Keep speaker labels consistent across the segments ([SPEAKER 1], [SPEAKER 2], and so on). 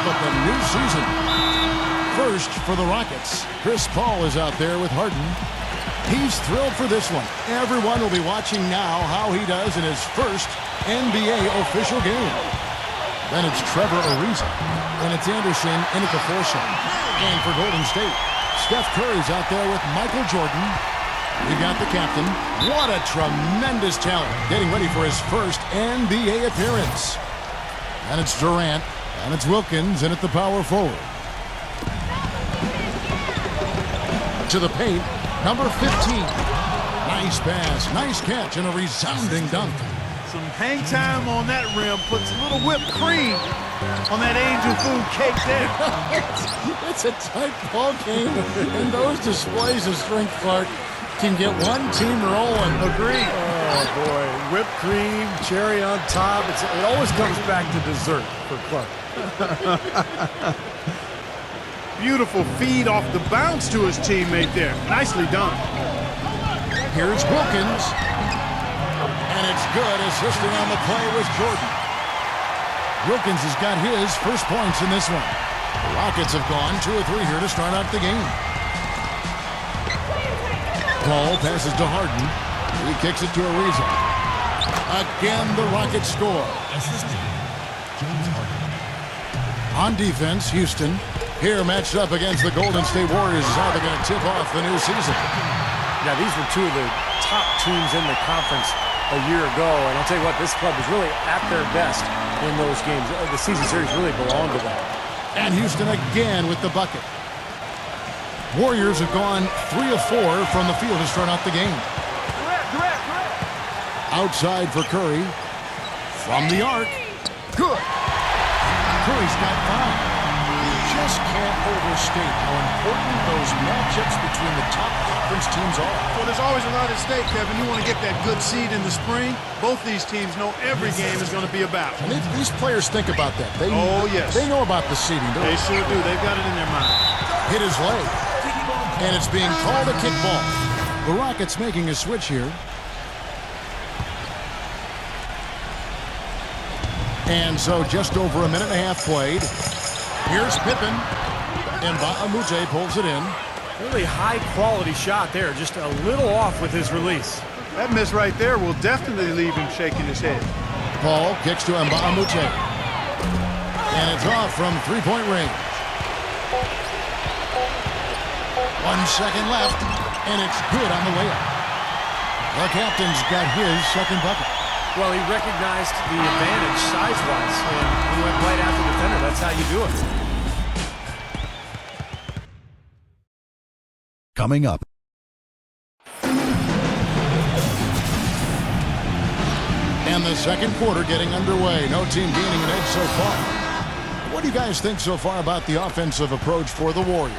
[SPEAKER 1] of the new season. First for the Rockets, Chris Paul is out there with Harden. He's thrilled for this one. Everyone will be watching now how he does in his first NBA official game. Then it's Trevor Ariza, and it's Anderson Inikaforsa. And for Golden State, Steph Curry's out there with Michael Jordan. We've got the captain. What a tremendous talent, getting ready for his first NBA appearance. And it's Durant, and it's Wilkins, and at the power forward. To the paint, number 15. Nice pass, nice catch, and a resounding dunk.
[SPEAKER 2] Some hang time on that rim puts a little whipped cream on that angel food cake there.
[SPEAKER 1] It's a tight ball game, and those displays of strength, Clark, can get one team rolling.
[SPEAKER 2] Agreed.
[SPEAKER 3] Oh, boy. Whipped cream, cherry on top. It always comes back to dessert for Clark.
[SPEAKER 2] Beautiful feed off the bounce to his teammate there. Nicely done.
[SPEAKER 1] Here's Wilkins. And it's good. Assisting on the play was Jordan. Wilkins has got his first points in this one. The Rockets have gone 2 or 3 here to start out the game. Paul passes to Harden. He kicks it to Ariza. Again, the Rockets score. On defense, Houston. Here matched up against the Golden State Warriors is how they're going to tip off the new season.
[SPEAKER 3] Now, these were 2 of the top teams in the conference a year ago, and I'll tell you what, this club was really at their best in those games. The season series really belonged to them.
[SPEAKER 1] And Houston again with the bucket. Warriors have gone 3 of 4 from the field to start out the game. Outside for Curry. From the arc. Good. Curry's got 5. You just can't overstate how important those matchups between the top conference teams are.
[SPEAKER 2] Well, there's always a lot at stake, Kevin. You want to get that good seed in the spring. Both these teams know every game is going to be a battle.
[SPEAKER 1] And these players think about that.
[SPEAKER 2] Yes.
[SPEAKER 1] They know about the seeding.
[SPEAKER 2] They sure do. They've got it in their mind.
[SPEAKER 1] Hit his leg. And it's being called a kickball. The Rockets making a switch here. And so just over a minute and a half played. Here's Pippen. And Mbah-a-Moute pulls it in.
[SPEAKER 3] Really high-quality shot there. Just a little off with his release.
[SPEAKER 2] That miss right there will definitely leave him shaking his head.
[SPEAKER 1] Paul kicks to Mbah-a-Moute. And it's off from three-point range. 1 second left, and it's good on the layup. The captain's got his second bucket.
[SPEAKER 3] Well, he recognized the advantage size-wise, and he went right after the defender. That's how you do it.
[SPEAKER 4] Coming up.
[SPEAKER 1] And the second quarter getting underway. No team gaining an edge so far. What do you guys think so far about the offensive approach for the Warriors?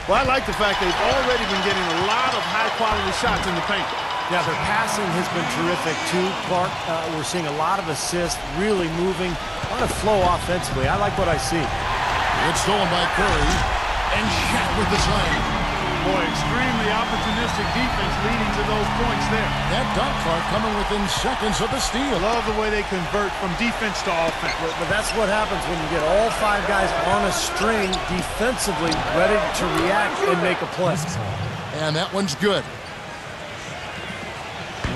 [SPEAKER 2] Well, I like the fact they've already been getting a lot of high-quality shots in the paint.
[SPEAKER 3] Yeah, their passing has been terrific, too, Clark. We're seeing a lot of assists, really moving, a lot of flow offensively. I like what I see.
[SPEAKER 1] It's stolen by Curry, and Shaq with the slam.
[SPEAKER 2] Boy, extremely opportunistic defense leading to those points there.
[SPEAKER 1] That dunk, Clark, coming within seconds of the steal.
[SPEAKER 2] Love the way they convert from defense to offense.
[SPEAKER 3] But that's what happens when you get all 5 guys on a string defensively, ready to react and make a play.
[SPEAKER 1] And that one's good.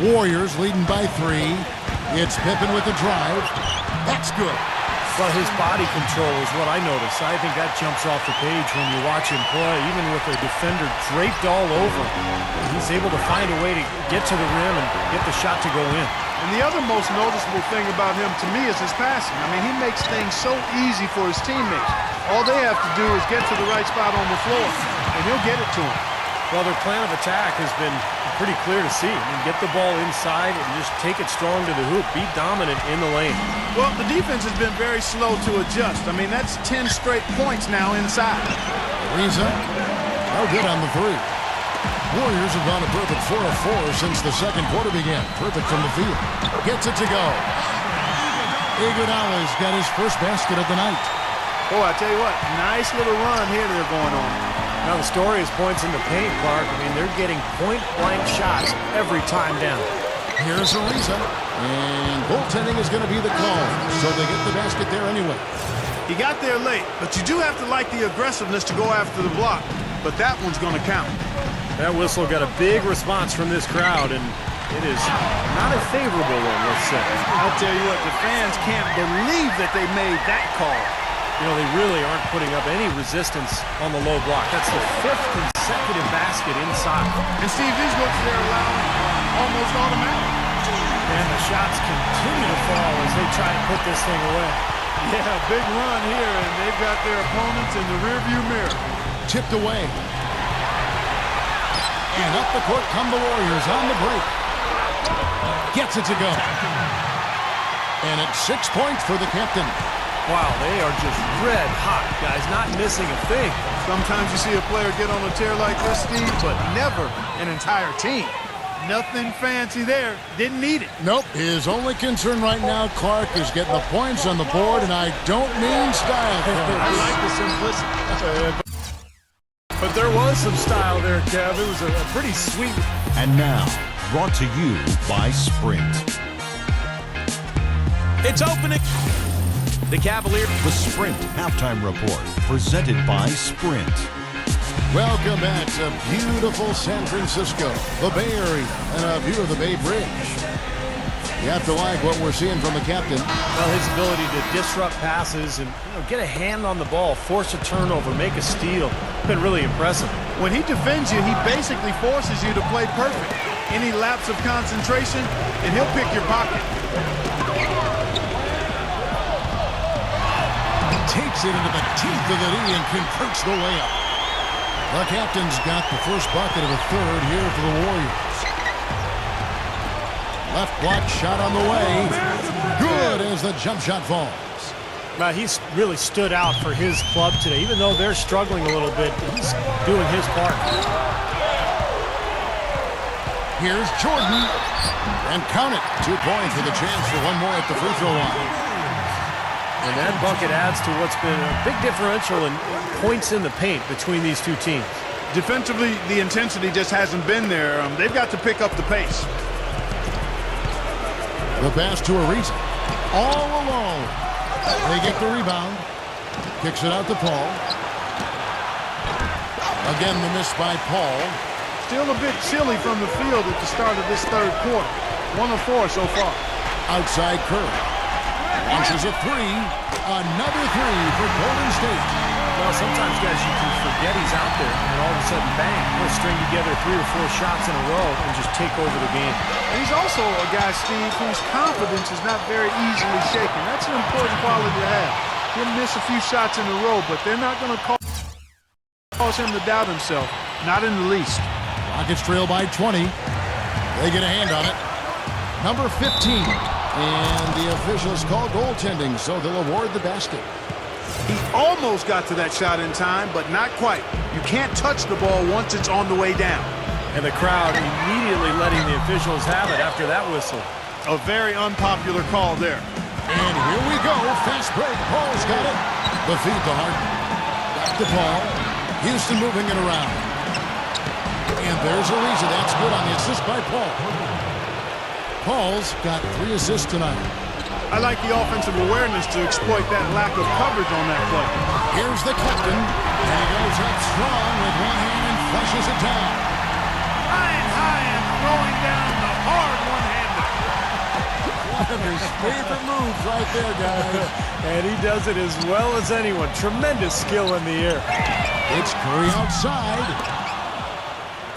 [SPEAKER 1] Warriors leading by 3. It's Pippen with the drive. That's good.
[SPEAKER 3] Well, his body control is what I notice. I think that jumps off the page when you watch him play, even with a defender draped all over him. He's able to find a way to get to the rim and get the shot to go in.
[SPEAKER 2] And the other most noticeable thing about him to me is his passing. I mean, he makes things so easy for his teammates. All they have to do is get to the right spot on the floor, and he'll get it to him.
[SPEAKER 3] Well, their plan of attack has been pretty clear to see. I mean, get the ball inside and just take it strong to the hoop. Be dominant in the lane.
[SPEAKER 2] Well, the defense has been very slow to adjust. I mean, that's 10 straight points now inside.
[SPEAKER 1] Ariza, no good on the 3. Warriors have gone a perfect 4 of 4 since the second quarter began. Perfect from the field. Gets it to go. Iguodala's got his first basket of the night.
[SPEAKER 2] Boy, I tell you what, nice little run here they're going on.
[SPEAKER 3] Now the story is points in the paint, Clark. I mean, they're getting point-blank shots every time down.
[SPEAKER 1] Here's Ariza. And goaltending is going to be the call. So they get the basket there anyway.
[SPEAKER 2] He got there late, but you do have to like the aggressiveness to go after the block. But that one's going to count.
[SPEAKER 3] That whistle got a big response from this crowd, and it is not a favorable one, let's say.
[SPEAKER 2] I'll tell you what, the fans can't believe that they made that call.
[SPEAKER 3] You know, they really aren't putting up any resistance on the low block. That's the 5th consecutive basket inside.
[SPEAKER 2] And Steve, these looks they're allowing almost automatic.
[SPEAKER 3] And the shots continue to fall as they try to put this thing away.
[SPEAKER 2] Yeah, big run here, and they've got their opponents in the rearview mirror.
[SPEAKER 1] Tipped away. And up the court come the Warriors on the break. Gets it to go. And it's 6 points for the captain.
[SPEAKER 3] Wow, they are just red hot, guys, not missing a thing.
[SPEAKER 2] Sometimes you see a player get on a tear like this, Steve, but never an entire team. Nothing fancy there. Didn't need it.
[SPEAKER 1] Nope. His only concern right now, Clark, is getting the points on the board, and I don't mean style.
[SPEAKER 2] I like the simplicity.
[SPEAKER 3] But there was some style there, Kev. It was a pretty sweet.
[SPEAKER 4] And now, brought to you by Sprint.
[SPEAKER 3] It's opening. The Cavaliers.
[SPEAKER 4] The Sprint Halftime Report, presented by Sprint.
[SPEAKER 1] Welcome back to beautiful San Francisco, the Bay Area, and a view of the Bay Bridge. You have to like what we're seeing from the captain.
[SPEAKER 3] Well, his ability to disrupt passes and get a hand on the ball, force a turnover, make a steal. Been really impressive.
[SPEAKER 2] When he defends you, he basically forces you to play perfect. Any lapse of concentration, and he'll pick your pocket.
[SPEAKER 1] Takes it into the teeth of the knee and converts the layup. The captain's got the first bucket of the third here for the Warriors. Left block shot on the way. Good as the jump shot falls.
[SPEAKER 3] He's really stood out for his club today. Even though they're struggling a little bit, he's doing his part.
[SPEAKER 1] Here's Jordan. And count it. 2 points with a chance for one more at the free throw line.
[SPEAKER 3] And that bucket adds to what's been a big differential in points in the paint between these two teams.
[SPEAKER 2] Defensively, the intensity just hasn't been there. They've got to pick up the pace.
[SPEAKER 1] The pass to Ariza. All alone. They get the rebound. Kicks it out to Paul. Again, the miss by Paul.
[SPEAKER 2] Still a bit chilly from the field at the start of this third quarter. 1 of 4 so far.
[SPEAKER 1] Outside Curry. Launches a three. Another three for Golden State.
[SPEAKER 3] Well, sometimes, guys, you can forget he's out there, and all of a sudden, bang, he'll string together 3 or 4 shots in a row and just take over the game.
[SPEAKER 2] And he's also a guy, Steve, whose confidence is not very easily shaken. That's an important quality to have. He'll miss a few shots in a row, but they're not going to cause him to doubt himself. Not in the least.
[SPEAKER 1] Rockets trail by 20. They get a hand on it. Number 15. And the officials call goaltending, so they'll award the basket.
[SPEAKER 2] He almost got to that shot in time, but not quite. You can't touch the ball once it's on the way down.
[SPEAKER 3] And the crowd immediately letting the officials have it after that whistle.
[SPEAKER 2] A very unpopular call there.
[SPEAKER 1] And here we go. Fast break. Paul's got it. The feed to Harden. Back to Paul. Houston moving it around. And there's Ariza. That's good on the assist by Paul. Paul's got 3 assists tonight.
[SPEAKER 2] I like the offensive awareness to exploit that lack of coverage on that play.
[SPEAKER 1] Here's the captain, and he goes up strong with one hand and flushes it down.
[SPEAKER 2] High and throwing down the hard one-hander.
[SPEAKER 1] One of his favorite moves right there, guys.
[SPEAKER 3] And he does it as well as anyone. Tremendous skill in the air.
[SPEAKER 1] It's Curry outside.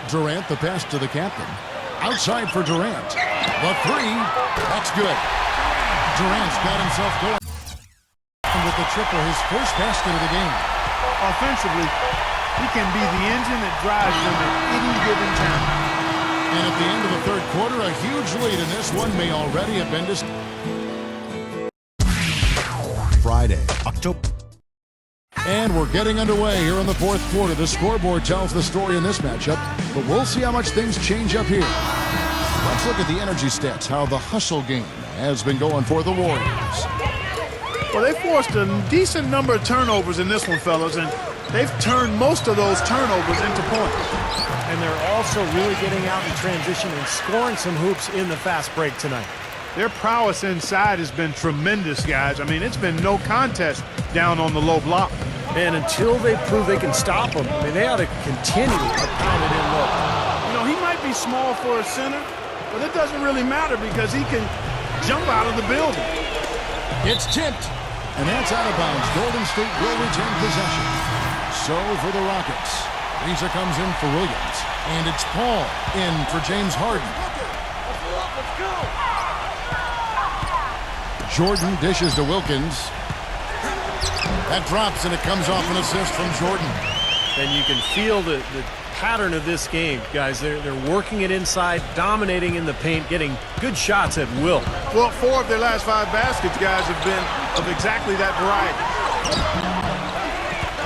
[SPEAKER 1] Durant, the pass to the captain. Outside for Durant. The three, that's good. Durant's got himself going with the triple, his first basket of the game.
[SPEAKER 2] Offensively, he can be the engine that drives them at any given time.
[SPEAKER 1] And at the end of the third quarter, a huge lead, and this one may already have been
[SPEAKER 4] Friday, October.
[SPEAKER 1] And we're getting underway here in the fourth quarter. The scoreboard tells the story in this matchup, but we'll see how much things change up here. Let's look at the energy stats, how the hustle game has been going for the Warriors.
[SPEAKER 2] Well, they forced a decent number of turnovers in this one, fellas, and they've turned most of those turnovers into points.
[SPEAKER 3] And they're also really getting out in transition and scoring some hoops in the fast break tonight.
[SPEAKER 2] Their prowess inside has been tremendous, guys. I mean, it's been no contest down on the low block.
[SPEAKER 3] And until they prove they can stop them, I mean, they ought to continue to pound it in low.
[SPEAKER 2] You know, he might be small for a center, but it doesn't really matter because he can jump out of the building.
[SPEAKER 1] It's tipped, and that's out of bounds. Golden State will retain possession. So for the Rockets, Ariza comes in for Williams, and it's Paul in for James Harden. Jordan dishes to Wilkins. That drops, and it comes off an assist from Jordan.
[SPEAKER 3] And you can feel the pattern of this game, guys. They're working it inside, dominating in the paint, getting good shots at will.
[SPEAKER 2] Well, 4 of their last 5 baskets, guys, have been of exactly that variety.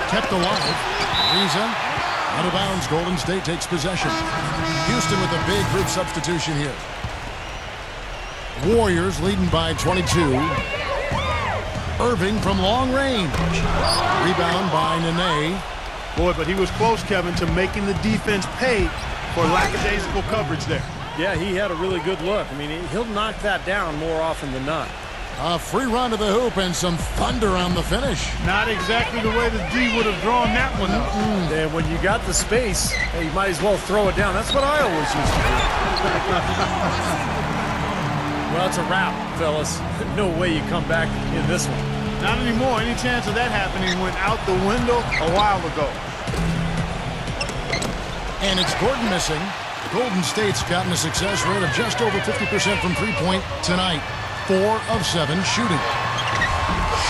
[SPEAKER 1] Kept alive. Ariza out of bounds. Golden State takes possession. Houston with a big group substitution here. Warriors leading by 22. Irving from long range. Rebound by Nene.
[SPEAKER 2] Boy, but he was close, Kevin, to making the defense pay for lackadaisical coverage there.
[SPEAKER 3] Yeah, he had a really good look. I mean, he'll knock that down more often than not.
[SPEAKER 1] A free run to the hoop and some thunder on the finish.
[SPEAKER 2] Not exactly the way the D would have drawn that one up.
[SPEAKER 3] And when you got the space, hey, you might as well throw it down. That's what I always used to do. Well, it's a wrap, fellas. No way you come back in this one.
[SPEAKER 2] Not anymore. Any chance of that happening went out the window a while ago.
[SPEAKER 1] And it's Gordon missing. Golden State's gotten a success rate of just over 50% from three-point tonight. 4 of 7 shooting.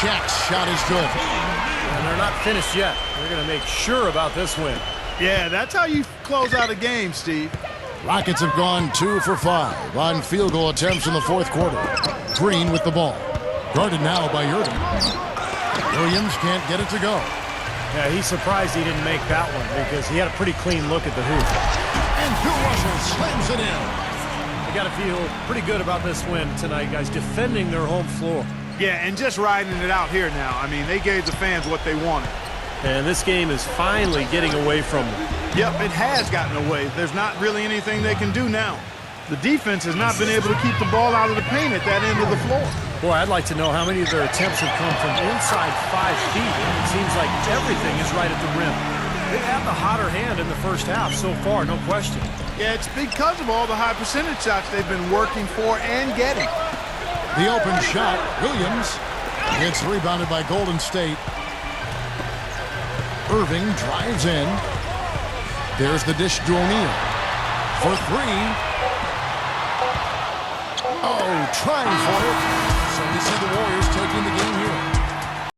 [SPEAKER 1] Shaq's shot is good.
[SPEAKER 3] And they're not finished yet. They're going to make sure about this win.
[SPEAKER 2] Yeah, that's how you close out a game, Steve.
[SPEAKER 1] Rockets have gone 2 for 5 on field goal attempts in the fourth quarter. Green with the ball. Guarded now by Irving. Williams can't get it to go.
[SPEAKER 3] Yeah, he's surprised he didn't make that one because he had a pretty clean look at the hoop.
[SPEAKER 1] And Bill Russell slams it in.
[SPEAKER 3] They got to feel pretty good about this win tonight, guys, defending their home floor.
[SPEAKER 2] Yeah, and just riding it out here now. I mean, they gave the fans what they wanted.
[SPEAKER 3] And this game is finally getting away from them.
[SPEAKER 2] Yep, it has gotten away. There's not really anything they can do now. The defense has not been able to keep the ball out of the paint at that end of the floor.
[SPEAKER 3] Boy, I'd like to know how many of their attempts have come from inside 5 feet. It seems like everything is right at the rim. They've had the hotter hand in the first half so far, no question.
[SPEAKER 2] Yeah, it's because of all the high percentage shots they've been working for and getting.
[SPEAKER 1] The open shot, Williams. It's rebounded by Golden State. Irving drives in. There's the dish to O'Neal. For 3. Oh, trying for it. So we see the Warriors taking the game